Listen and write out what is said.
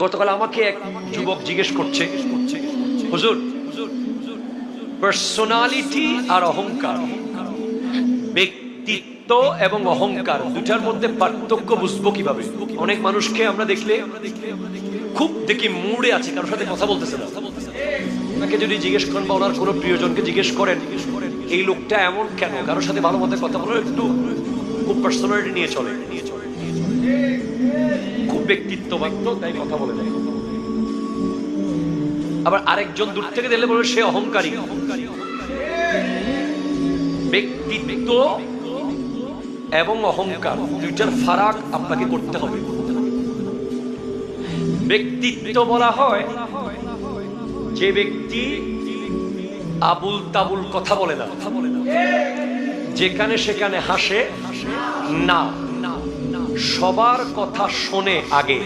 গতকাল আমাকে এক যুবক জিজ্ঞেস করছে, হুজুর, পার্সোনালিটি আর অহংকার, ব্যক্তিত্ব এবং অহংকার দুটার মধ্যে পার্থক্য বুঝবো কিভাবে? অনেক মানুষকে আমরা দেখলে খুব দেখি মুডে আছে, কারোর সাথে কথা বলতেছে না। তাকে যদি জিজ্ঞেস করেন বা ওনার কোনো প্রিয়জনকে জিজ্ঞেস করেন এই লোকটা এমন কেন, কারোর সাথে ভালো মতো কথা বলো, একটু খুব পার্সোনালিটি নিয়ে চলে, খুব ব্যক্তিত্ববান, তাই কথা বলে দেয়। আবার আরেকজন দূর থেকে দেখলে বলে সে অহংকারী। ব্যক্তিত্ব এবং অহংকার দুইটার ফারাক আপনাকে করতে হবে। ব্যক্তিত্ব বলা হয় যে ব্যক্তি আবুল তাবুল কথা বলে না, যেখানে সেখানে হাসে না, সবার কথা শোনে আগে।